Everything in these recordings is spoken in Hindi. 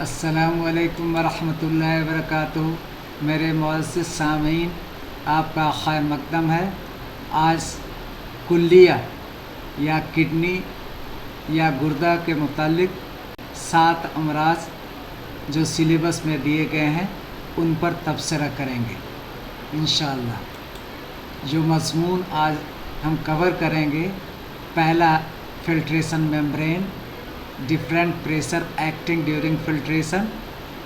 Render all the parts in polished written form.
अस्सलामुअलैकुम वरहमतुल्लाहि वबरकातुहू। मेरे मुअज़्ज़िज़ सामीन, आपका खैर मक़दम है। आज कुल्लिया या किडनी या गुर्दा के मुतालिक 7 अमराज जो सिलेबस में दिए गए हैं उन पर तबसरा करेंगे इंशाअल्लाह। जो मज़मून आज हम कवर करेंगे, पहला filtration membrane, different pressure acting during filtration,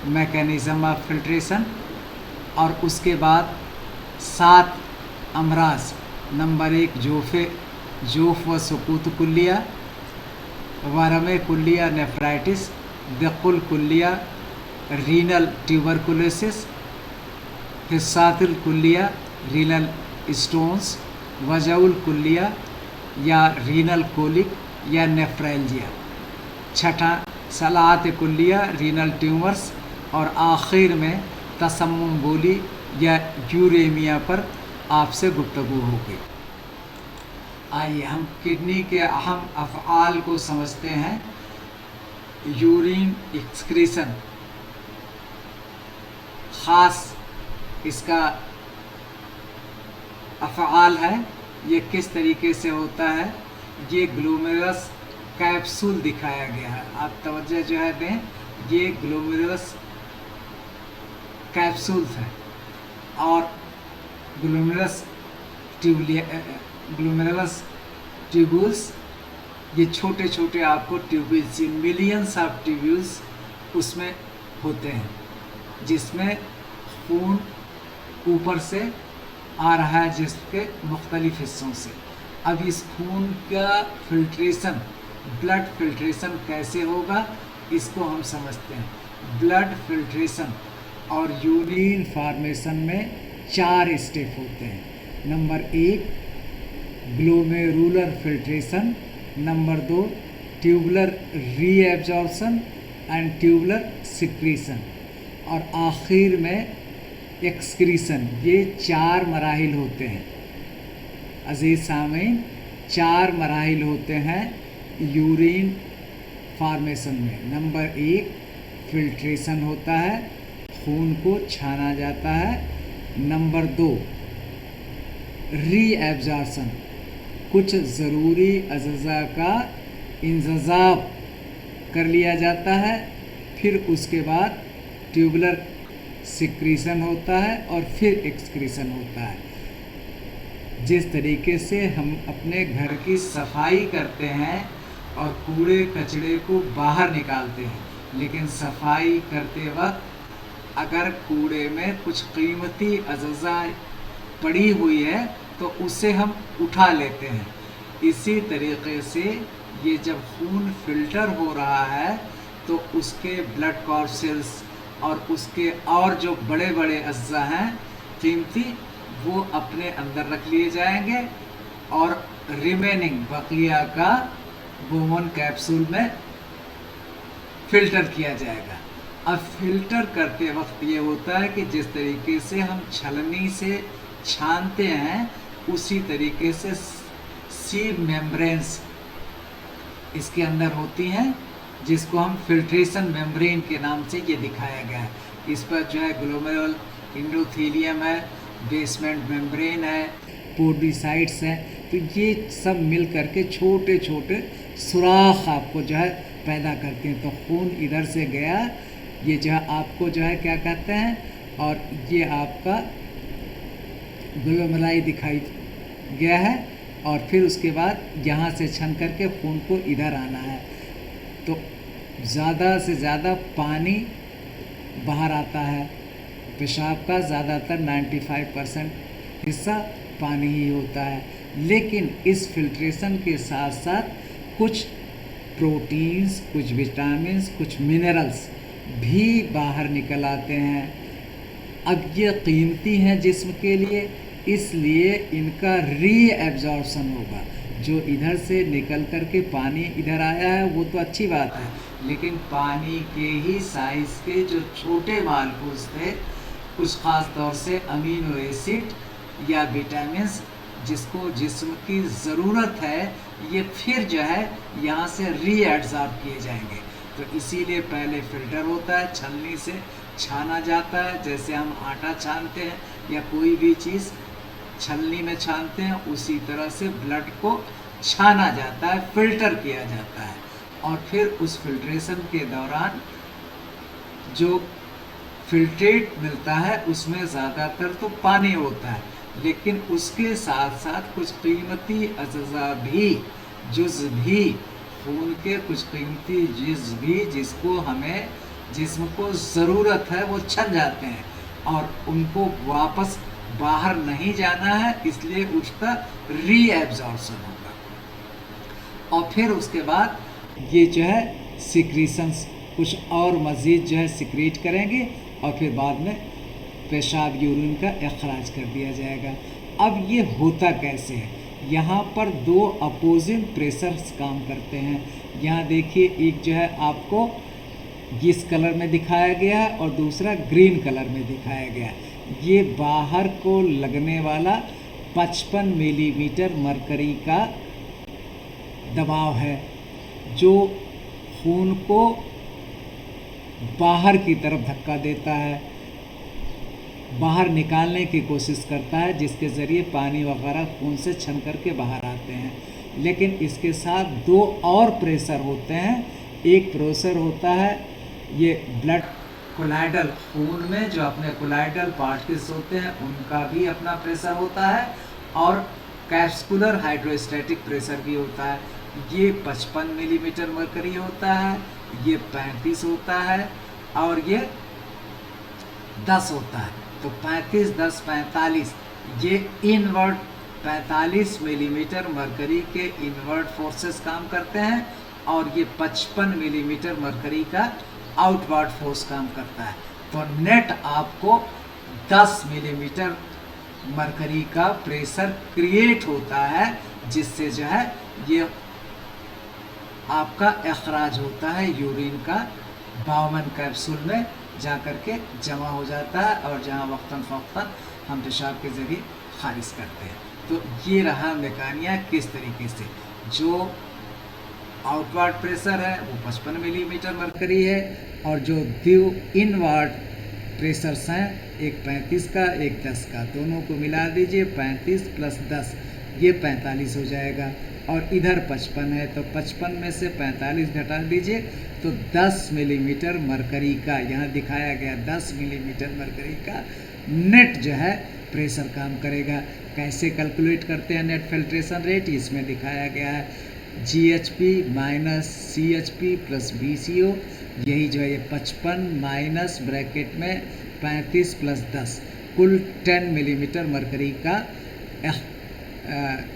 mechanism of filtration, और उसके बाद 7 अमराज। नंबर 1 जोफ़ व सुकूत कुल्लिया, वरम कुल्लिया नेफ्राइटिस, दक़ुल कुल्लिया रीनल ट्यूबरकुलोसिस, हिस्सातुल कुल्लिया रीनल स्टोन्स, वजउल कुल्लिया या रीनल कोलिक या नेफ्रैल्जिया, छठा सलात कुल्लिया रीनल ट्यूमर्स, और आखिर में तसम्मुम बोली या यूरेमिया पर आपसे गुफ्तगू होगी। आइए हम किडनी के अहम अफ़आल को समझते हैं। यूरिन एक्सक्रीशन ख़ास इसका अफ़आल है। ये किस तरीके से होता है, ये ग्लोमेरुलस कैप्सूल दिखाया गया है। आप तवज्जो जो है दें, ये ग्लोमेरुलस कैप्सूल्स हैं और ग्लोमेरुलस ट्यूब्यूल्स, ये छोटे छोटे आपको ट्यूब्यूल्स, मिलियंस ऑफ ट्यूब्यूल्स उसमें होते हैं, जिसमें खून ऊपर से आ रहा है जिसके मुख्तलिफ हिस्सों से। अब इस खून का फिल्ट्रेशन, ब्लड फिल्ट्रेशन कैसे होगा, इसको हम समझते हैं। ब्लड फिल्ट्रेशन और यूरिन फॉर्मेशन में 4 स्टेप होते हैं। Number 1 glomerular filtration, number 2 tubular reabsorption and tubular secretion, और आखिर में एक्सक्रीशन। ये 4 मराहिल होते हैं अज़ीज़ सामीन, 4 मराहिल होते हैं यूरिन फॉर्मेशन में। नंबर 1 फिल्ट्रेशन होता है, खून को छाना जाता है। नंबर 2 रीएब्जॉर्प्शन, कुछ ज़रूरी अज़्ज़ा का इंतज़ाब कर लिया जाता है। फिर उसके बाद ट्यूबुलर सिक्रीशन होता है और फिर एक्सक्रीशन होता है। जिस तरीके से हम अपने घर की सफाई करते हैं और कूड़े कचरे को बाहर निकालते हैं, लेकिन सफाई करते वक्त अगर कूड़े में कुछ कीमती अज़्ज़ा पड़ी हुई है तो उसे हम उठा लेते हैं। इसी तरीके से ये जब खून फिल्टर हो रहा है तो उसके ब्लड कॉर्पसेल्स और उसके और जो बड़े बड़े अज़्ज़ा हैं कीमती, वो अपने अंदर रख लिए जाएंगे और रिमेनिंग बकिया का बोमन कैप्सूल में फ़िल्टर किया जाएगा। अब फ़िल्टर करते वक्त ये होता है कि जिस तरीके से हम छलनी से छानते हैं, उसी तरीके से सीड मेम्ब्रेन्स इसके अंदर होती हैं, जिसको हम फिल्ट्रेशन मेम्ब्रेन के नाम से ये दिखाया गया है। इस पर जो है ग्लोमेरुलर एंडोथेलियम है, बेसमेंट मेम्ब्रेन है, पोडीसाइट्स हैं। तो ये सब मिल करके छोटे छोटे सुराख आपको जो है पैदा करते हैं। तो खून इधर से गया, ये जो है आपको जो है क्या कहते हैं, और ये आपका ग्लोमेरुलाई दिखाई गया है, और फिर उसके बाद यहाँ से छन करके खून को इधर आना है। तो ज़्यादा से ज़्यादा पानी बाहर आता है। पेशाब का ज़्यादातर 95% हिस्सा पानी ही होता है, लेकिन इस फिल्ट्रेशन के साथ साथ कुछ प्रोटीन्स, कुछ विटामिन्स, कुछ मिनरल्स भी बाहर निकल आते हैं। अब ये कीमती हैं जिस्म के लिए, इसलिए इनका रीएब्जॉर्प्शन होगा। जो इधर से निकल कर के पानी इधर आया है वो तो अच्छी बात है, लेकिन पानी के ही साइज़ के जो छोटे मालिक्यूल्स थे, कुछ ख़ास तौर से अमीनो एसिड या विटामिन्स, जिसको जिस्म की ज़रूरत है, ये फिर जो है यहाँ से रीएब्सॉर्ब किए जाएंगे। तो इसीलिए पहले फिल्टर होता है, छलनी से छाना जाता है, जैसे हम आटा छानते हैं या कोई भी चीज़ छलनी में छानते हैं, उसी तरह से ब्लड को छाना जाता है, फिल्टर किया जाता है। और फिर उस फिल्ट्रेशन के दौरान जो फिल्ट्रेट मिलता है उसमें ज़्यादातर तो पानी होता है, लेकिन उसके साथ साथ कुछ कीमती अज़्ज़ा भी, जुज़ भी, खून के कुछ कीमती जुज़ भी जिसको हमें जिस्म को ज़रूरत है वो छन जाते हैं और उनको वापस बाहर नहीं जाना है, इसलिए उसका रीएब्जॉर्प्शन होगा। और फिर उसके बाद ये जो है सिक्रीशंस कुछ और मज़ीद जो है सिक्रीट करेंगे और फिर बाद में पेशाब यूरिन का अखराज कर दिया जाएगा। अब ये होता कैसे है? यहाँ पर दो अपोजिंग प्रेशर्स काम करते हैं। यहाँ देखिए, एक जो है आपको इस कलर में दिखाया गया है और दूसरा ग्रीन कलर में दिखाया गया है। ये बाहर को लगने वाला 55 मिलीमीटर मरकरी का दबाव है जो खून को बाहर की तरफ धक्का देता है, बाहर निकालने की कोशिश करता है, जिसके ज़रिए पानी वगैरह खून से छन करके बाहर आते हैं। लेकिन इसके साथ दो और प्रेशर होते हैं। एक प्रेशर होता है ये ब्लड कोलाइडल, खून में जो अपने कोलाइडल पार्टिकल्स होते हैं उनका भी अपना प्रेशर होता है, और कैप्सुलर हाइड्रोस्टैटिक प्रेशर भी होता है। ये 55 मिलीमीटर मरकरी होता है, ये 35 होता है और ये 10 होता है। तो 35, 10, 45 ये इनवर्ड 45 मिलीमीटर मरकरी के इनवर्ड फोर्सेस काम करते हैं और ये 55 मिलीमीटर मरकरी का आउटवर्ड फोर्स काम करता है। तो नेट आपको 10 मिलीमीटर मरकरी का प्रेशर क्रिएट होता है, जिससे जो है ये आपका अखराज होता है यूरिन का बाउमन कैप्सूल में जा कर के जमा हो जाता है और जहाँ वक्तन फ़ौक़्तन हम पेशाब के ज़रिए खारिज करते हैं। तो ये रहा मेकानिया किस तरीके से जो आउटवर्ड प्रेशर है वो 55 मिलीमीटर मरकरी है और जो दो इनवर्ड प्रेशर्स हैं, एक 35 का एक 10 का, दोनों को मिला दीजिए, 35 + 10 ये 45 हो जाएगा। और इधर 55 है तो 55 में से 45 घटा दीजिए तो 10 मिलीमीटर मरकरी का, यहाँ दिखाया गया 10 मिलीमीटर मरकरी का नेट जो है प्रेशर काम करेगा। कैसे कैलकुलेट करते हैं नेट फिल्ट्रेशन रेट? इसमें दिखाया गया है GHP - CHP + BCO, यही जो है ये 55 माइनस ब्रैकेट में 35 + 10 कुल 10 मिलीमीटर मरकरी का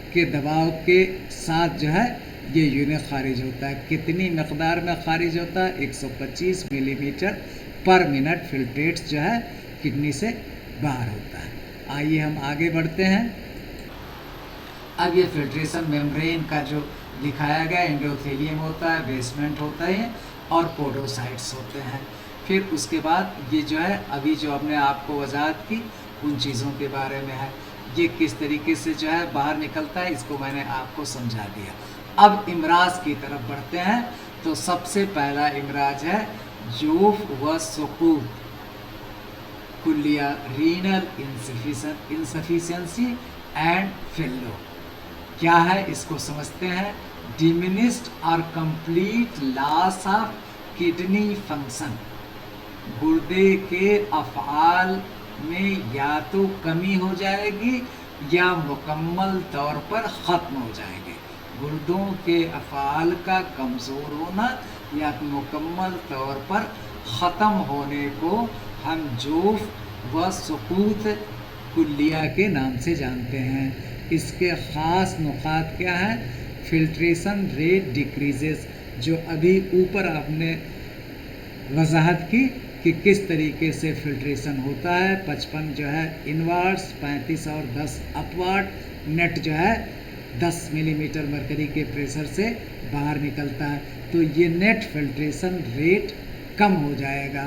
के दबाव के साथ जो है ये यूरिन खारिज होता है। कितनी मकदार में खारिज होता है? 125 मिलीमीटर पर मिनट फिल्ट्रेट्स जो है किडनी से बाहर होता है। आइए हम आगे बढ़ते हैं। अब ये फिल्ट्रेशन मेम्ब्रेन का जो दिखाया गया, एंडोथेलियम होता है, बेसमेंट होता है और पोडोसाइट्स होते हैं। फिर उसके बाद ये जो है अभी जो हमने आपको वजाहत की उन चीज़ों के बारे में है, ये किस तरीके से जो है बाहर निकलता है, इसको मैंने आपको समझा दिया। अब इमराज की तरफ बढ़ते हैं। तो सबसे पहला इमराज है जोफ व सुकूत कुल्लिया, रीनल इंसफिशिएंसी एंड फेलो। क्या है इसको समझते हैं। डिमिनिश्ड और complete loss of kidney function, गुर्दे के अफ़आल में या तो कमी हो जाएगी या मुकम्मल तौर पर ख़त्म हो जाएंगे। गुर्दों के अफ़आल का कमज़ोर होना या मुकम्मल तौर पर ख़त्म होने को हम जोफ व सुकूत कुल्लिया के नाम से जानते हैं। इसके ख़ास नुकात क्या है? फिल्ट्रेशन रेट डिक्रीजेस, जो अभी ऊपर आपने वजाहत की कि किस तरीके से फिल्ट्रेशन होता है। 55 जो है इनवर्ड्स, 35 और 10 अपवर्ड, नेट जो है 10 मिलीमीटर मरकरी के प्रेशर से बाहर निकलता है। तो ये नेट फिल्ट्रेशन रेट कम हो जाएगा,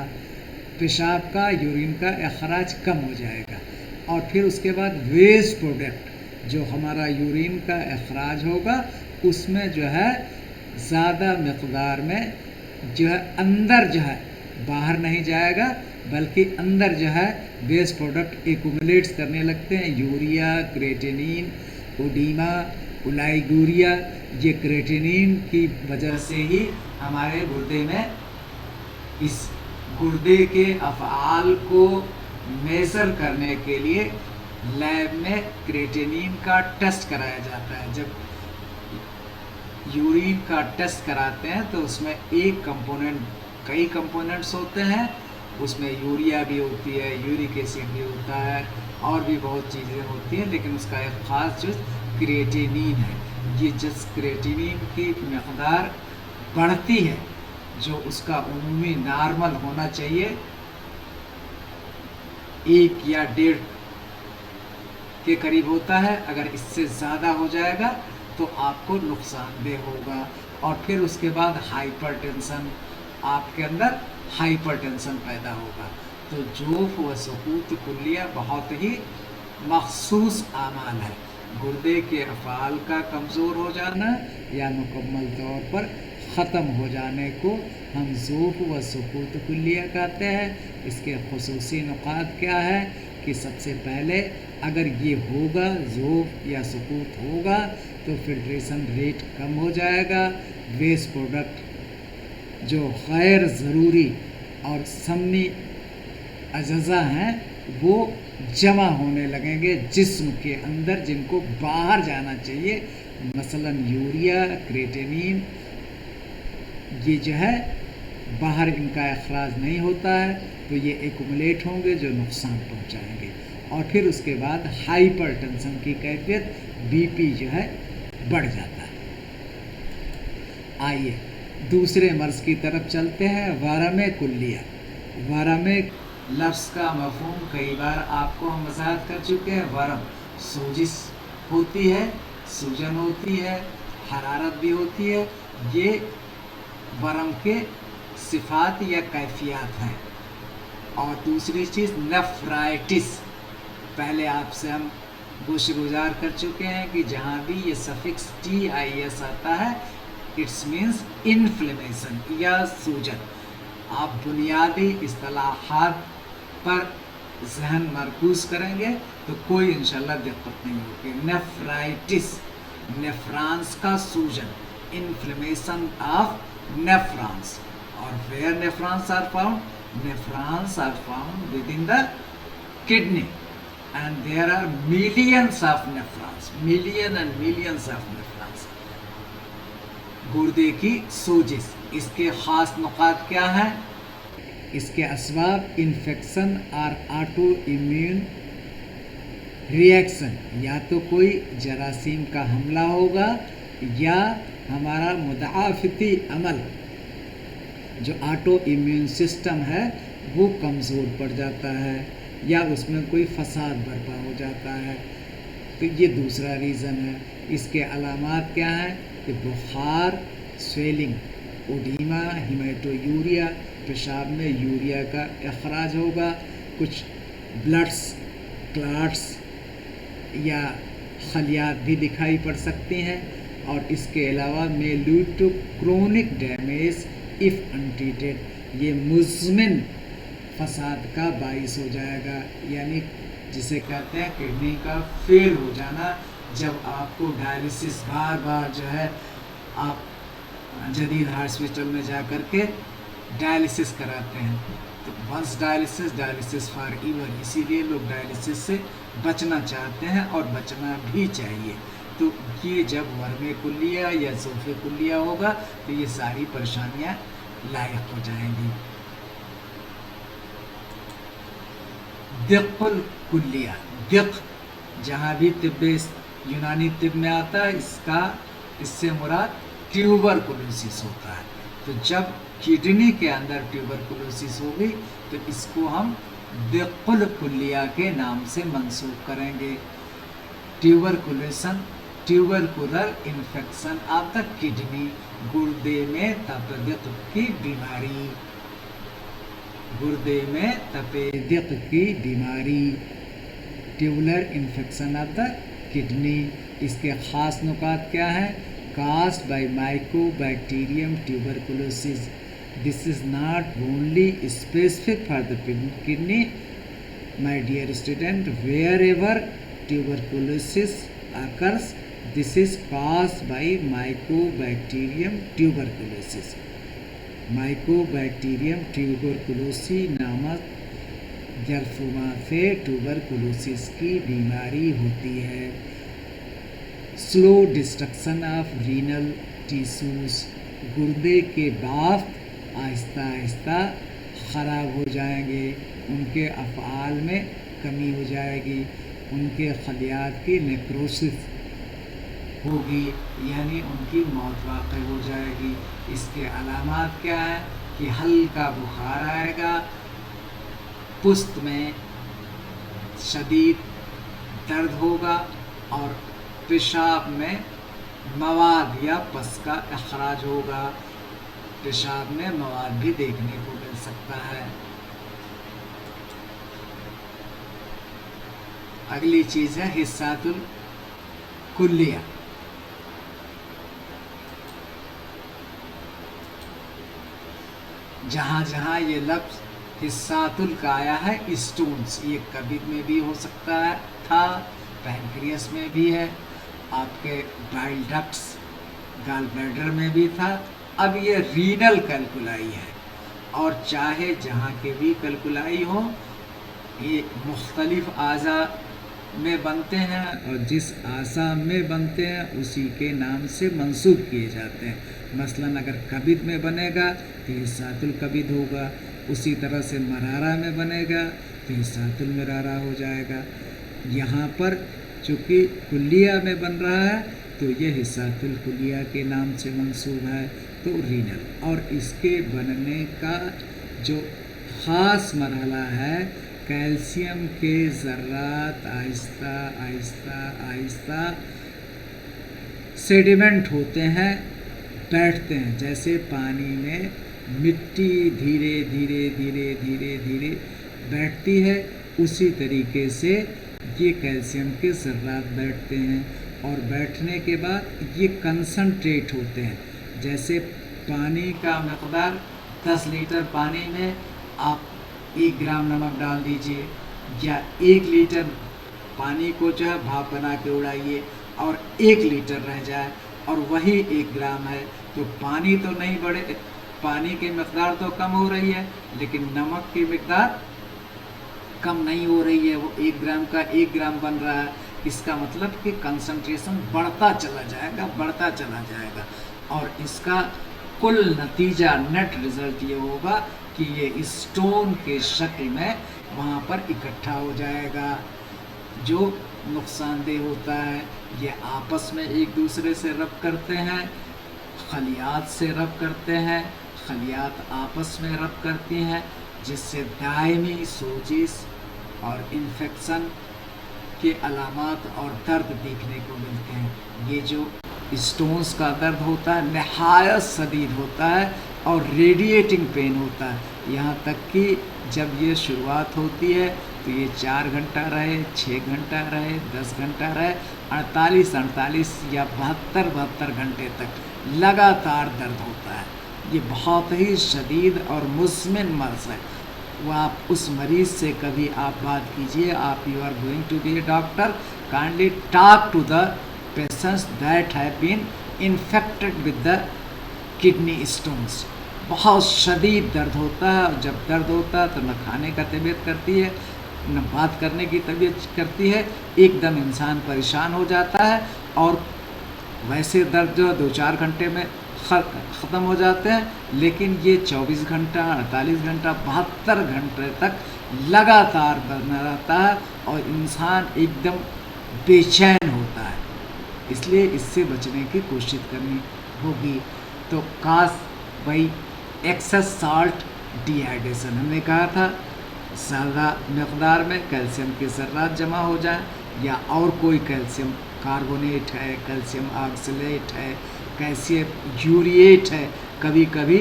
पेशाब का यूरिन का अखराज कम हो जाएगा। और फिर उसके बाद वेस्ट प्रोडक्ट जो हमारा यूरिन का अखराज होगा उसमें जो है ज़्यादा मकदार में जो है अंदर जो है बाहर नहीं जाएगा, बल्कि अंदर जो है वेस्ट प्रोडक्ट एक्यूमुलेट्स करने लगते हैं। यूरिया, क्रेटिनिन, ओडीमा, ओलाइगूरिया, ये क्रेटिनिन की वजह से ही हमारे गुर्दे में, इस गुर्दे के अफ़आल को मेज़र करने के लिए लैब में क्रेटिनिन का टेस्ट कराया जाता है। जब यूरिन का टेस्ट कराते हैं तो उसमें एक कंपोनेंट, कई कंपोनेंट्स होते हैं, उसमें यूरिया भी होती है, यूरिक एसिड भी होता है, और भी बहुत चीज़ें होती हैं, लेकिन उसका एक ख़ास जुज़ क्रिएटिनिन है। ये जिस क्रिएटिनिन की मक़दार बढ़ती है, जो उसका उम्मी नॉर्मल होना चाहिए 1 या 1.5 के करीब होता है, अगर इससे ज़्यादा हो जाएगा तो आपको नुकसानदेह होगा। और फिर उसके बाद हाइपरटेंशन, आपके अंदर हाइपरटेंशन पैदा होगा। तो जोफ व सकूत कुल्लिया बहुत ही मखसूस आमाल है। गुर्दे के अफ़आल का कमज़ोर हो जाना या मुकम्मल तौर पर ख़त्म हो जाने को हम ज़ोफ़ व सकूत कुल्लिया कहते हैं। इसके ख़ुसूसी नुक़ात क्या है कि सबसे पहले अगर ये होगा, ज़ोफ़ या सकूत होगा, तो फिल्ट्रेशन रेट कम हो जाएगा। वेस्ट प्रोडक्ट जो गैर ज़रूरी और समनी अज़्ज़ा हैं वो जमा होने लगेंगे जिस्म के अंदर, जिनको बाहर जाना चाहिए। मसलन यूरिया, क्रेटिनिन, ये जो है बाहर इनका अखराज नहीं होता है, तो ये एक्यूमुलेट होंगे जो नुकसान पहुंचाएंगे। और फिर उसके बाद हाइपरटेंशन की कैफियत, बीपी जो है बढ़ जाता है। आइए दूसरे मर्ज़ की तरफ चलते हैं, वरम कुल्लिया। वरम लफ्ज़ का मफ़हूम कई बार आपको हम वज़ाहत कर चुके हैं। वरम सोजिश होती है, सूजन होती है, हरारत भी होती है। ये वरम के सिफ़ात या कैफियत हैं। और दूसरी चीज़ नेफ्राइटिस, पहले आपसे हम गुज़ार कर चुके हैं कि जहाँ भी ये सफिक्स TIS आता है, इट्स मीन्स इन्फ्लेमेशन या सूजन। आप बुनियादी इस्तिलाहात पर जहन मरकूज़ करेंगे तो कोई इंशाल्लाह दिक्कत नहीं होगी। नेफ्राइटिस, नेफ्रॉन्स का सूजन, इन्फ्लेमेशन ऑफ नेफ्रॉन्स। और where nephrons are found? Nephrons are found within the kidney, and there are millions of nephrons, million and millions of nephrons. गुर्दे की सोजिश, इसके ख़ास नुक़ात क्या हैं? इसके असबाब इन्फेक्शन और ऑटो इम्यून रिएक्शन, या तो कोई जरासीम का हमला होगा या हमारा मुदाफ़ती अमल, जो ऑटो इम्यून सिस्टम है वो कमज़ोर पड़ जाता है, या उसमें कोई फसाद बर्पा हो जाता है। तो ये दूसरा रीज़न है। इसके अलामात क्या हैं कि बुखार, स्वेलिंग, ओडीमा, हिमेटोयूरिया, पेशाब में यूरिया का अखराज होगा, कुछ ब्लड्स क्लाट्स या खलियात भी दिखाई पड़ सकती हैं। और इसके अलावा may lead to chronic damage if untreated, ये मुज़मिन फसाद का बाइस हो जाएगा, यानी जिसे कहते हैं किडनी का फेल हो जाना। जब आपको डायलिसिस बार बार जो है आप जदीद हॉस्पिटल में जा कर के डायलिसिस कराते हैं, तो वंस डायलिसिस फॉर एवर, इसीलिए लोग डायलिसिस से बचना चाहते हैं और बचना भी चाहिए। तो ये जब वरम कुल्लिया या ज़ोफ़े कुल्लिया होगा तो ये सारी परेशानियां लायक हो जाएंगी। दिक़्क़ुल कुल्लिया, दिक़् जहाँ भी तिब्बे यूनानी तिब में आता है, इससे मुराद ट्यूबरकुलोसिस होता है। तो जब किडनी के अंदर ट्यूबरकुलोसिस होगी तो इसको हम दिक़्क़ुल कुल्लिया के नाम से मंसूब करेंगे। Tuberculosis, tubercular infection of the kidney, गुर्दे में तपेदिक की बीमारी, गुर्दे में तपेदिक की बीमारी, tubular infection of the kidney. इसके ख़ास नुकात क्या हैं? Caused by mycobacterium tuberculosis, This is not only specific for the kidney, my dear student. Wherever tuberculosis occurs, this is caused by Mycobacterium tuberculosis. Mycobacterium tuberculosis नामक जरथुमा से ट्यूबरकुलोसिस की बीमारी होती है. Slow destruction of renal tissues, गुर्दे के बाफ्त आहिस्ता आहिस्ता ख़राब हो जाएंगे, उनके अफ़आल में कमी हो जाएगी, उनके खलियात की नेक्रोसिस होगी, यानी उनकी मौत वाक़ई हो जाएगी. इसके अलामात क्या है कि हल्का बुखार आएगा, पुस्त में शदीद दर्द होगा और पेशाब में मवाद या पस का अखराज होगा. पेशाब में मवाद भी देखने को मिल सकता है. अगली चीज़ है हिस्सातुल कुल्लिया. जहाँ जहाँ ये लफ्ज़ हिस्सातुल का आया है, स्टोन्स, ये कब्ज़ में भी हो सकता है, था पैनक्रियास में भी है, आपके बाइल डक्ट्स गाल ब्लैडर में भी था. अब ये रीनल कैल्कुलाई है, और चाहे जहाँ के भी कैल्कुलाई हो, ये मुख्तलिफ आज़ा में बनते हैं और जिस आज़ा में बनते हैं उसी के नाम से मंसूब किए जाते हैं. मसलन अगर कब्ज़ में बनेगा तो हिस्सातुल कब्ज़ होगा, उसी तरह से मरारा में बनेगा तो हिस्सातुल मरारा हो जाएगा. यहाँ पर चूँकि कुल्लिया में बन रहा है तो ये हिस्सातुल कुल्लिया के नाम से मंसूब है, तो रीनल. और इसके बनने का जो ख़ास मरहला है, कैल्शियम के ज़र्रात आहिस्ता आहिस्ता आहिस्ता सेडिमेंट होते हैं, बैठते हैं. जैसे पानी में मिट्टी धीरे धीरे धीरे धीरे धीरे बैठती है, उसी तरीके से ये कैल्शियम के ज़र्रात बैठते हैं. और बैठने के बाद ये कंसंट्रेट होते हैं. जैसे पानी का मकदार 10 लीटर पानी में आप 1 ग्राम नमक डाल दीजिए, या 1 लीटर पानी को जो है भाप बना के उड़ाइए और 1 लीटर रह जाए और वही 1 ग्राम है, तो पानी तो नहीं बढ़े, पानी की मकदार तो कम हो रही है, लेकिन नमक की मकदार कम नहीं हो रही है. वो 1 ग्राम का 1 ग्राम बन रहा है. इसका मतलब कि कंसंट्रेशन बढ़ता चला जाएगा, बढ़ता चला जाएगा. और इसका कुल नतीजा, नेट रिज़ल्ट ये होगा कि ये स्टोन के शक्ल में वहाँ पर इकट्ठा हो जाएगा. जो नुकसानदेह होता है, ये आपस में एक दूसरे से रब करते हैं, खलियात से रब करते हैं, खलियात आपस में रब करती हैं, जिससे दायमी सोजिश और इन्फेक्शन के अलामात और दर्द देखने को मिलते हैं. ये जो स्टोन्स का दर्द होता है नहायत शदीद होता है और रेडिएटिंग पेन होता है. यहाँ तक कि जब ये शुरुआत होती है तो ये 4 घंटा रहे, 6 घंटा रहे, 10 घंटा रहे, 48 या 72 घंटे तक लगातार दर्द होता है. ये बहुत ही शदीद और मुज़मिन मर्ज़ है. वो आप उस मरीज़ से कभी आप बात कीजिए, आप you are going to be a doctor, kindly talk to the patients that have been infected with the kidney stones. बहुत शदीद दर्द होता है, और जब दर्द होता है तो न खाने का तबीयत करती है, न बात करने की तबीयत करती है, एकदम इंसान परेशान हो जाता है. और वैसे दर्द जो 2-4 घंटे में ख़त्म हो जाते हैं, लेकिन ये 24 घंटा, 48 घंटा, 72 घंटे तक लगातार बना रहता है और इंसान एकदम बेचैन होता है. इसलिए इससे बचने की कोशिश करनी होगी. तो काश भाई एक्सेस साल्ट डिहाइड्रेशन, हमने कहा था ज़्यादा मकदार में कैल्शियम के ज़र्रात जमा हो जाए, या और कोई कैल्शियम कार्बोनेट है, कैल्शियम ऑक्सलेट है, कैल्शियम यूरिएट है. कभी कभी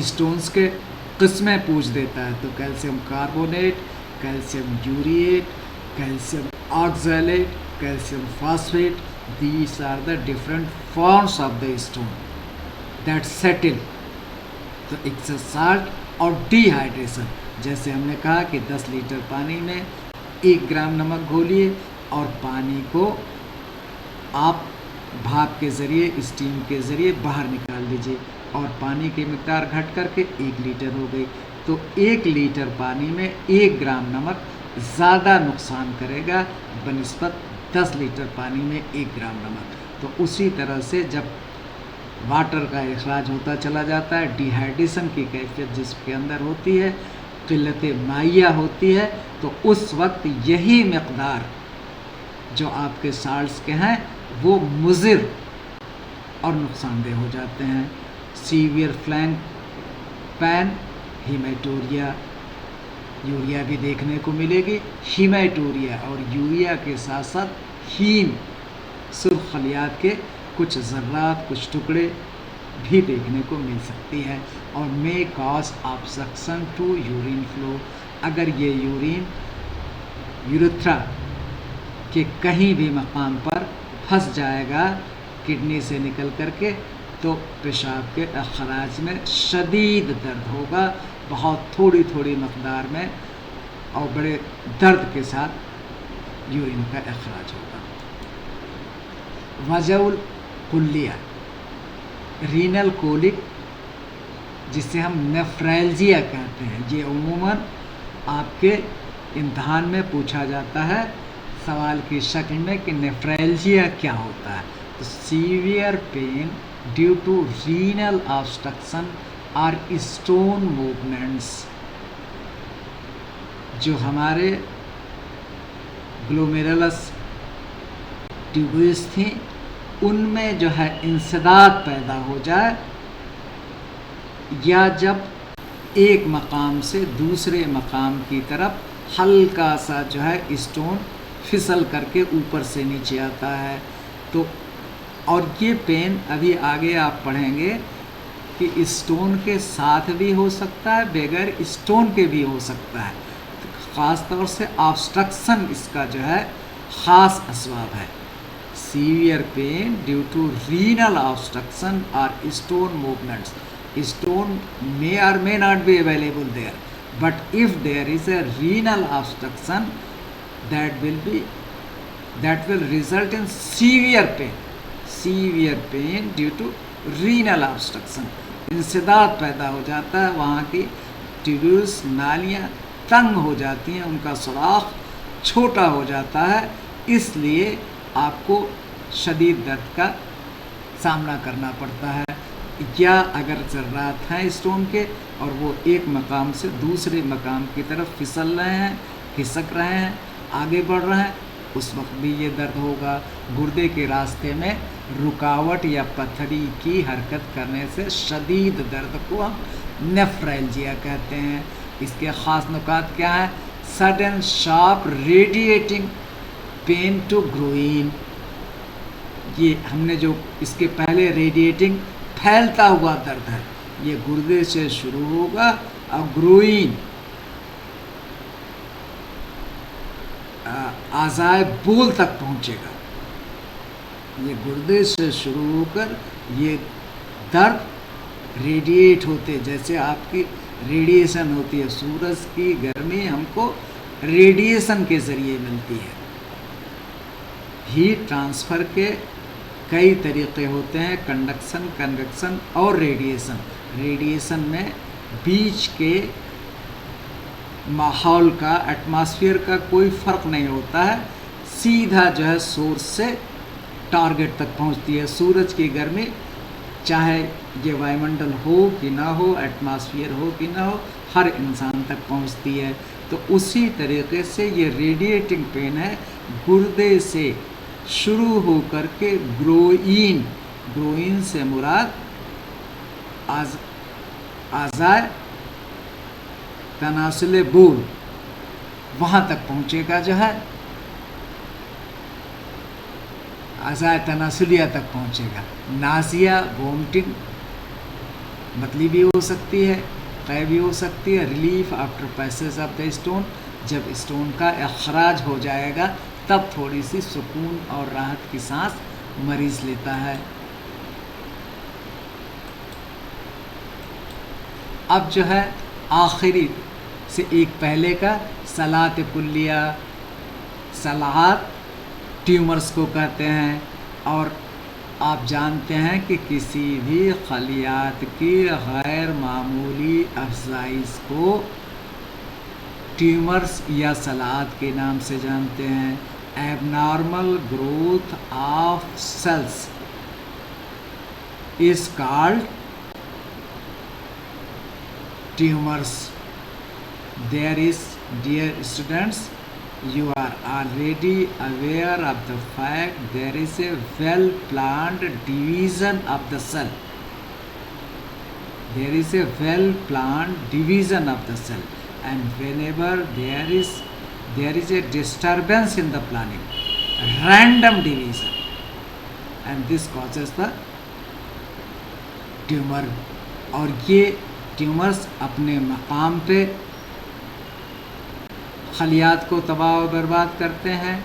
स्टोन्स के किस्में पूछ देता है, तो calcium carbonate, calcium urate, calcium oxalate, calcium phosphate, these are the different forms of the stone that settle तो एक्सेस साल्ट और डिहाइड्रेशन, जैसे हमने कहा कि 10 लीटर पानी में 1 ग्राम नमक घोलिए और पानी को आप भाप के ज़रिए, स्टीम के ज़रिए बाहर निकाल दीजिए और पानी की मिक़दार घट करके 1 लीटर हो गई। तो 1 लीटर पानी में 1 ग्राम नमक ज़्यादा नुकसान करेगा बनिस्बत 10 लीटर पानी में 1 ग्राम नमक। तो उसी तरह से जब वाटर का अखराज होता चला जाता है, डिहाइड्रेशन की कैफियत जिसके अंदर होती है, क़िल्लत माइया होती है, तो उस वक्त यही मिक़दार जो आपके साल्ट्स के हैं वो मुज़िर और नुकसानदेह हो जाते हैं। सीवियर फ्लैंक पैन, हीमेटोरिया, यूरिया भी देखने को मिलेगी। हीमेटोरिया और यूरिया के साथ साथ हीम, सुर्ख खलियात के कुछ ज़र्रात, कुछ टुकड़े भी देखने को मिल सकती है और may cause obstruction to urine flow. अगर ये यूरिन यूरेथ्रा के कहीं भी मकाम पर फंस जाएगा किडनी से निकल करके, तो पेशाब के अखराज में शदीद दर्द होगा, बहुत थोड़ी थोड़ी मकदार में और बड़े दर्द के साथ यूरिन का अखराज होगा। वजउल कुल्लिया, रीनल कोलिक, जिसे हम नेफ्रैल्जिया कहते हैं, ये उमूमन आपके इम्तहान में पूछा जाता है सवाल की शक्ल में कि नेफ्रैल्जिया क्या होता है। तो severe pain due to renal obstruction और स्टोन मूवमेंट्स, जो हमारे ग्लोमेरुलस ट्यूब्यूल्स थी उनमें जो है इंसदाद पैदा हो जाए, या जब एक मकाम से दूसरे मकाम की तरफ हल्का सा जो है स्टोन फिसल करके ऊपर से नीचे आता है। तो और ये पेन अभी आगे आप पढ़ेंगे कि स्टोन के साथ भी हो सकता है, बगैर स्टोन के भी हो सकता है। तो ख़ास तौर से ऑब्स्ट्रक्शन इसका जो है ख़ास असबाब है। Severe pain due to renal obstruction और stone movements. Stone may or may not be available there, but if there is a renal obstruction, that will result in severe pain due to renal obstruction। इंसदाद पैदा हो जाता है, वहाँ की ट्यूब्यूल्स, नालियाँ तंग हो जाती हैं, उनका सुराख छोटा हो जाता है, इसलिए आपको शदीद दर्द का सामना करना पड़ता है। या अगर ज़र्रात हैं स्टोन के और वो एक मकाम से दूसरे मकाम की तरफ फिसल रहे हैं, खिसक रहे हैं, आगे बढ़ रहे हैं, उस वक्त भी ये दर्द होगा। गुर्दे के रास्ते में रुकावट या पथरी की हरकत करने से शदीद दर्द को हम नेफ्रैल्जिया कहते हैं। इसके ख़ास नुकात क्या है? Sudden sharp radiating pain to groin. ये हमने जो इसके पहले रेडिएटिंग फैलता हुआ दर्द है, ये गुर्दे से शुरू होगा और ग्रोइन आज़ाए बोल तक पहुंचेगा। ये गुर्दे से शुरू होकर ये दर्द रेडिएट होते, जैसे आपकी रेडिएशन होती है, सूरज की गर्मी हमको रेडिएशन के ज़रिए मिलती है। हीट ट्रांसफ़र के कई तरीक़े होते हैं, कंडक्शन, कन्वेक्शन और रेडिएशन। रेडिएशन में बीच के माहौल का, एटमॉस्फेयर का कोई फ़र्क नहीं होता है, सीधा जो है सोर्स से टारगेट तक पहुंचती है। सूरज की गर्मी चाहे ये वायुमंडल हो कि ना हो, एटमॉस्फेयर हो कि ना हो, हर इंसान तक पहुंचती है। तो उसी तरीक़े से ये रेडिएटिंग पेन है, गुर्दे से शुरू होकर के ग्रोइन से मुराद आज़ाए तनासुल बोल, वहाँ तक पहुँचेगा, जो है आज़ाए तनासुलिया तक पहुँचेगा। नासिया, वोमिटिंग मतली भी हो सकती है, कै भी हो सकती है। Relief after passage of the stone, जब स्टोन का अखराज हो जाएगा तब थोड़ी सी सुकून और राहत की सांस मरीज़ लेता है। अब जो है आखिरी से एक पहले का सलात कुल्लिया, सलात ट्यूमर्स को कहते हैं। और आप जानते हैं कि किसी भी खलियात की गैर मामूली अफजाइश को ट्यूमर्स या सलात के नाम से जानते हैं। Abnormal growth of cells is called tumors. There is, dear students, you are already aware of the fact there is a well planned division of the cell. There is a well planned division of the cell, and whenever there is a disturbance in the planning, random division, and this causes the tumor. और ये ट्यूमर्स अपने मकाम पे खलियात को तबाह व बर्बाद करते हैं,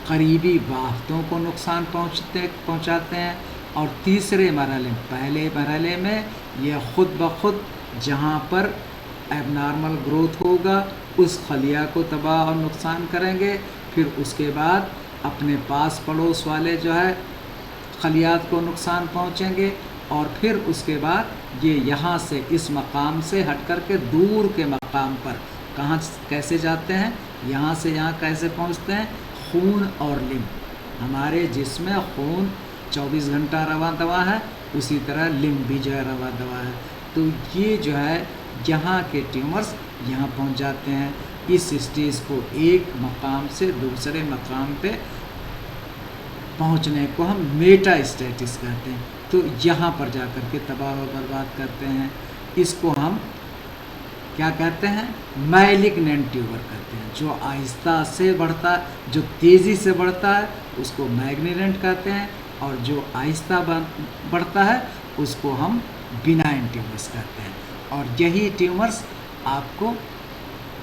करीबी बाफ्तों को नुकसान पहुंचाते हैं। और तीसरे मरहले, पहले मरहले में ये ख़ुद ब खुद जहाँ पर एबनॉर्मल ग्रोथ होगा उस खलिया को तबाह और नुकसान करेंगे। फिर उसके बाद अपने पास पड़ोस वाले जो है खलियात को नुकसान पहुँचेंगे। और फिर उसके बाद ये यहाँ से, इस मकाम से हट कर के दूर के मकाम पर कहाँ कैसे जाते हैं, यहाँ से यहाँ कैसे पहुँचते हैं, खून और लिम्फ। हमारे जिस्म में खून 24 घंटा रवा दवा है, उसी तरह लिम्फ भी जो है रवा दवा है। तो ये जो है यहाँ के ट्यूमर्स यहाँ पहुँच जाते हैं। इस स्टेज को एक मकाम से दूसरे मकाम पे पहुँचने को हम मेटा स्टेटिस कहते हैं। तो यहाँ पर जा कर के तबाह व बर्बाद करते हैं। इसको हम क्या कहते हैं, मैलिग्नेंट ट्यूमर कहते हैं। जो आहिस्ता से बढ़ता, जो तेज़ी से बढ़ता है उसको मैग्नेंट कहते हैं, और जो आहिस्ता बढ़ता है उसको हम बिनाइन ट्यूमर्स कहते हैं। और यही ट्यूमर्स आपको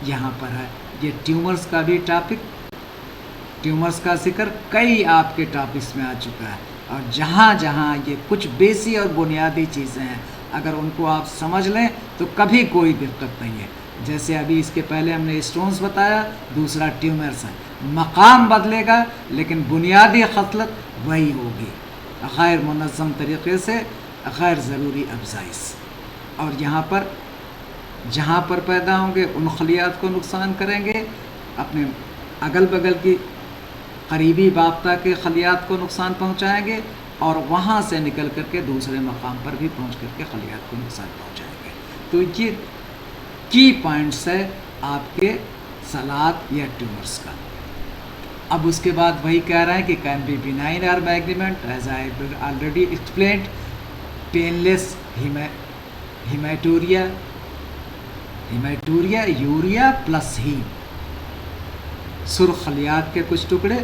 यहाँ पर है। ये ट्यूमर्स का भी टॉपिक, ट्यूमर्स का जिक्र कई आपके टॉपिक्स में आ चुका है। और जहाँ जहाँ ये कुछ बेसिक और बुनियादी चीज़ें हैं, अगर उनको आप समझ लें तो कभी कोई दिक्कत नहीं है। जैसे अभी इसके पहले हमने स्टोन्स बताया, दूसरा ट्यूमर्स है। मकाम बदलेगा लेकिन बुनियादी खसलत वही होगी, गैर मुनज़्ज़म तरीक़े से गैर ज़रूरी अफज़ाइश। और यहाँ पर जहाँ पर पैदा होंगे उन खलियात को नुकसान करेंगे, अपने अगल बगल की करीबी बाफ्ता के खलियात को नुकसान पहुँचाएँगे, और वहाँ से निकल कर के दूसरे मकाम पर भी पहुँच कर के खलियात को नुकसान पहुँचाएँगे। तो ये की पॉइंट्स है आपके सलात या ट्यूमर्स का। अब उसके बाद वही कह रहे हैं कि कैन बी बिनाइन और malignant, as I already explained, painless haematuria, urea plus haem, सुर्ख खलियात के कुछ टुकड़े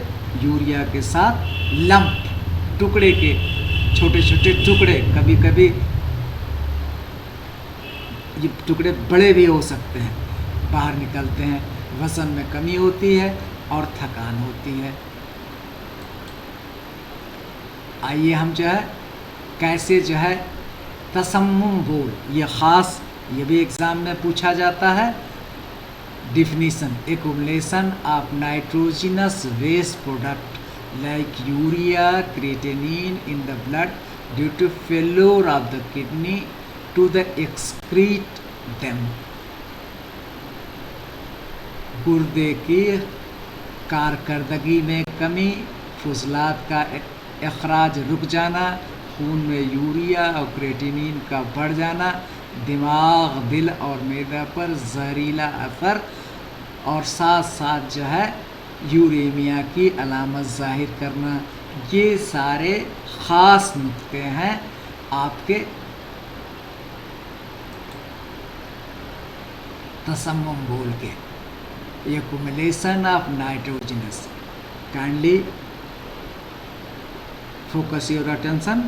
यूरिया के साथ लंप, टुकड़े के छोटे छोटे टुकड़े, कभी कभी ये टुकड़े बड़े भी हो सकते हैं, बाहर निकलते हैं। वज़न में कमी होती है और थकान होती है। आइए हम जो है कैसे जो है तसम्मुम बोल, ये ख़ास, ये भी एग्ज़ाम में पूछा जाता है। Definition, accumulation of nitrogenous waste product like urea, creatinine in the blood due to failure of the kidney to the excrete them. गुर्दे की कारकर्दगी में कमी, फुजलात का अखराज रुक जाना, खून में यूरिया और क्रिएटिनिन का बढ़ जाना, दिमाग, दिल और मैदा पर जहरीला असर, और साथ साथ जो है यूरेमिया की अलामत ज़ाहिर करना। ये सारे ख़ास नुक्ते हैं आपके तसम्मुम बोल के। Accumulation of nitrogenous, kindly focus your attention,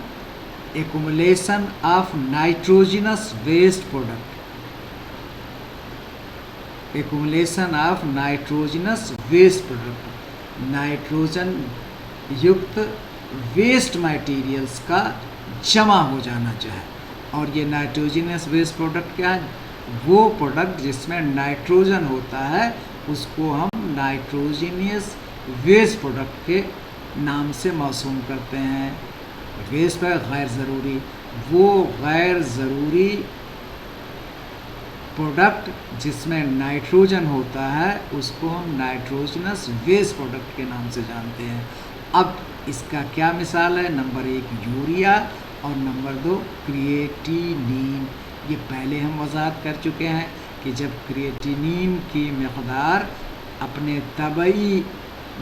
accumulation of nitrogenous waste product, accumulation of nitrogenous waste product, nitrogen युक्त वेस्ट मटेरियल्स का जमा हो जाना जो है, और ये नाइट्रोजनस वेस्ट प्रोडक्ट क्या है? वो प्रोडक्ट जिसमें नाइट्रोजन होता है उसको हम नाइट्रोजनियस वेस्ट प्रोडक्ट के नाम से मौसूम करते हैं। वेस्ट है गैर ज़रूरी, वो गैर ज़रूरी प्रोडक्ट जिसमें नाइट्रोजन होता है उसको हम नाइट्रोजनस वेस्ट प्रोडक्ट के नाम से जानते हैं। अब इसका क्या मिसाल है? नंबर 1 यूरिया और नंबर 2 क्रिएटिनिन। ये पहले हम वजाहत कर चुके हैं कि जब क्रिएटिनिन की मकदार अपने तबई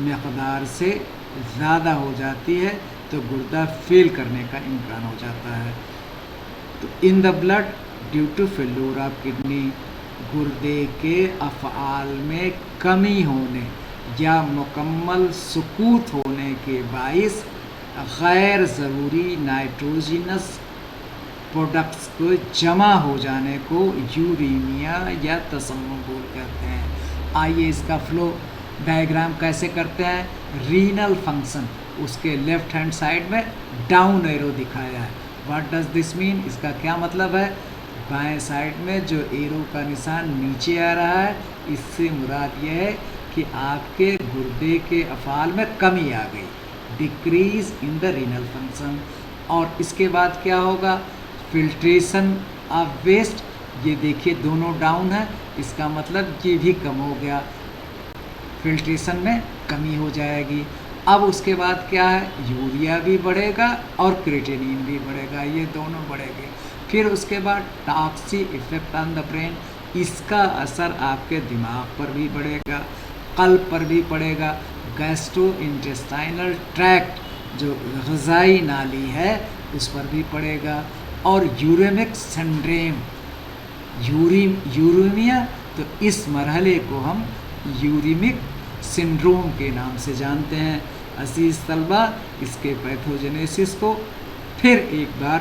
मकदार से ज़्यादा हो जाती है तो गुर्दा फेल करने का इम्कान हो जाता है। तो in the blood due to failure of kidney, गुर्दे के अफ़आल में कमी होने या मुकम्मल सुकूत होने के बाइस गैर ज़रूरी नाइट्रोजनस प्रोडक्ट्स को जमा हो जाने को यूरेमिया या तसम्मुम कहते हैं। आइए इसका फ्लो डायग्राम कैसे करते हैं। रीनल फंक्शन, उसके लेफ्ट हैंड साइड में डाउन एरो दिखाया है। What does this mean? इसका क्या मतलब है? बाएं साइड में जो एरो का निशान नीचे आ रहा है इससे मुराद ये है कि आपके गुर्दे के अफ़ाल में कमी आ गई, decrease in the renal function. और इसके बाद क्या होगा? फिल्ट्रेशन ऑफ वेस्ट, ये देखिए दोनों डाउन है, इसका मतलब ये भी कम हो गया, फिल्ट्रेशन में कमी हो जाएगी। अब उसके बाद क्या है? यूरिया भी बढ़ेगा और क्रिएटिनिन भी बढ़ेगा, ये दोनों बढ़ेंगे। फिर उसके बाद toxic effect on the brain, इसका असर आपके दिमाग पर भी पड़ेगा, कल्ब पर भी पड़ेगा, गैस्ट्रो इंटेस्टाइनल ट्रैक्ट जो ग़िज़ाई नाली है उस पर भी पड़ेगा। और यूरेमिक सिंड्रोम, यूरेमिया, तो इस मरहले को हम यूरेमिक सिंड्रोम के नाम से जानते हैं। अजीज़ तलबा, इसके पैथोजेनेसिस को फिर एक बार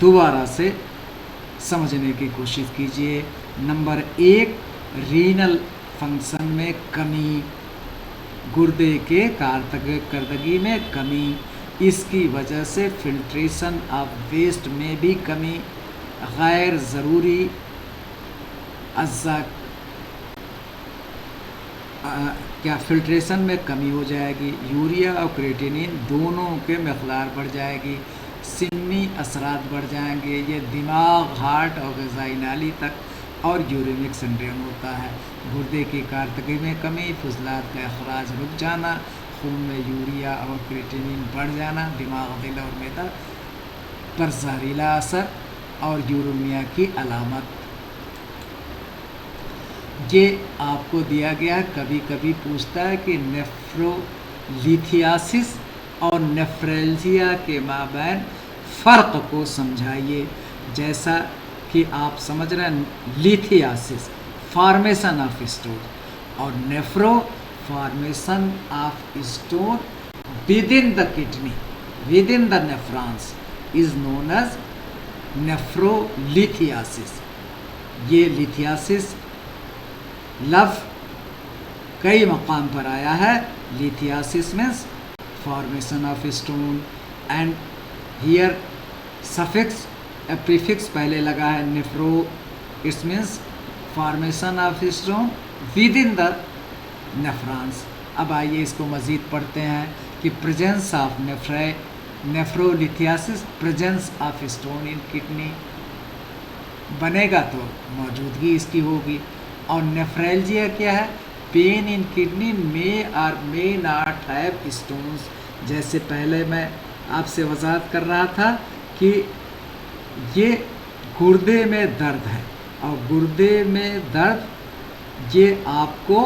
दोबारा से समझने की कोशिश कीजिए। नंबर 1, रीनल फंक्शन में कमी, गुर्दे के कारकर्दगी में कमी, इसकी वजह से फिल्ट्रेशन ऑफ वेस्ट में भी कमी, गैर ज़रूरी अज्जा क्या फिल्ट्रेशन में कमी हो जाएगी, यूरिया और क्रिएटिनिन दोनों के मकदार बढ़ जाएगी, सिमी असरात बढ़ जाएंगे, ये दिमाग, हार्ट और ग़िज़ाई नाली तक, और यूरेमिक सिंड्रोम होता है। गुर्दे की कारकर्दगी में कमी, फुजलात का अखराज रुक जाना, खून में यूरिया और क्रिएटिनिन बढ़ जाना, दिमाग, दिल और मैदा पर जहरीला असर और यूरेमिया की अलामत। ये आपको दिया गया, कभी कभी पूछता है कि नेफ्रोलिथियासिस और नेफ्रेल्जिया के माबैन फ़र्क को समझाइए। जैसा कि आप समझ रहे हैं, लिथियासिस फॉर्मेशन ऑफ स्टोन और nephro formation of stone within the kidney, within the nephrons is known as nephrolithiasis. ये लिथियासिस लफ्ज़ कई मकाम पर आया है। Lithiasis means formation of stone and here suffix prefix पहले लगा है nephro, its means formation of stone within the nephrons. अब आइए इसको मज़ीद पढ़ते हैं कि presence of nephrolithiasis, presence of stone in kidney, बनेगा तो मौजूदगी इसकी होगी। और नेफ्रेल्जिया क्या है? पेन इन किडनी मे और मे नॉट हैव स्टोन्स। जैसे पहले मैं आपसे वजाहत कर रहा था कि ये गुर्दे में दर्द है, और गुर्दे में दर्द ये आपको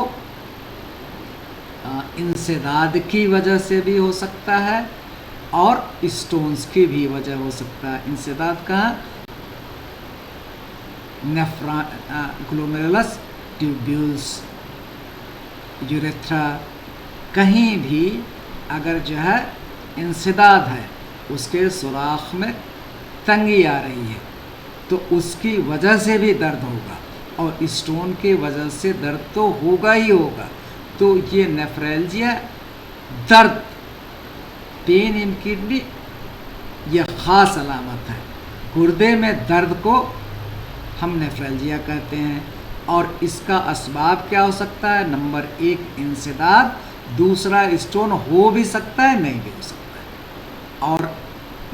इंसदाद की वजह से भी हो सकता है और स्टोन्स की भी वजह हो सकता है। इंसदाद कहाँ? ग्लोमेरुलस ट्यूब्यूल्स, यूरेथ्रा, कहीं भी अगर जो है इंसदाद है, उसके सुराख में तंगी आ रही है तो उसकी वजह से भी दर्द होगा, और स्टोन की वजह से दर्द तो होगा ही होगा। तो ये नेफ्रेल्जिया, दर्द, पेन इन किडनी, यह ख़ास अलामत है। गुर्दे में दर्द को हम नेफ्रल्जिया कहते हैं। और इसका असबाब क्या हो सकता है? नंबर 1 इंसदाद, दूसरा स्टोन हो भी सकता है, नहीं भी हो सकता है। और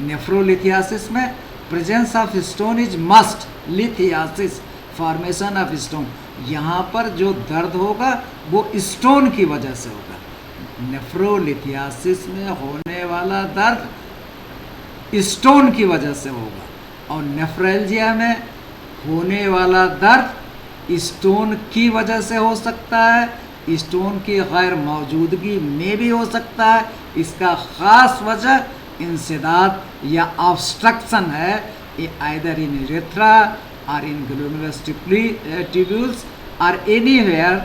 नेफ्रोलिथियासिस में presence of stone is must, lithiasis formation of stone, यहाँ पर जो दर्द होगा वो स्टोन की वजह से होगा। नेफ्रोलिथियासिस में होने वाला दर्द स्टोन की वजह से होगा और नेफ्रल्जिया में होने वाला दर्द स्टोन की वजह से हो सकता है, स्टोन की गैर मौजूदगी में भी हो सकता है। इसका ख़ास वजह इंसदाद या ऑब्स्ट्रक्शन है, आइदर इन यूरेथ्रा और इन ग्लोमेरुलस ट्यूब्यूल्स और anywhere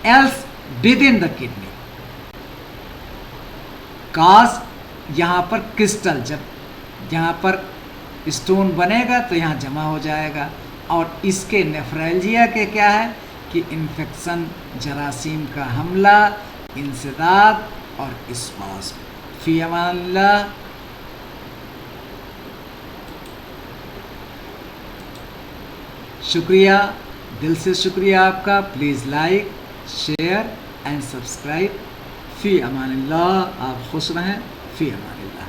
else within the kidney. Cause यहाँ पर क्रिस्टल, जब यहाँ पर स्टोन बनेगा तो यहाँ जमा हो जाएगा। और इसके नेफ्रल्जिया के क्या है कि इन्फेक्शन, जरासीम का हमला, इंसदाद और स्पाज़्म। फी अमानिल्लाह। शुक्रिया, दिल से शुक्रिया आपका। Please like, share and subscribe. फ़ी अमानिल्लाह। आप खुश रहें। फ़ी अमानिल्लाह।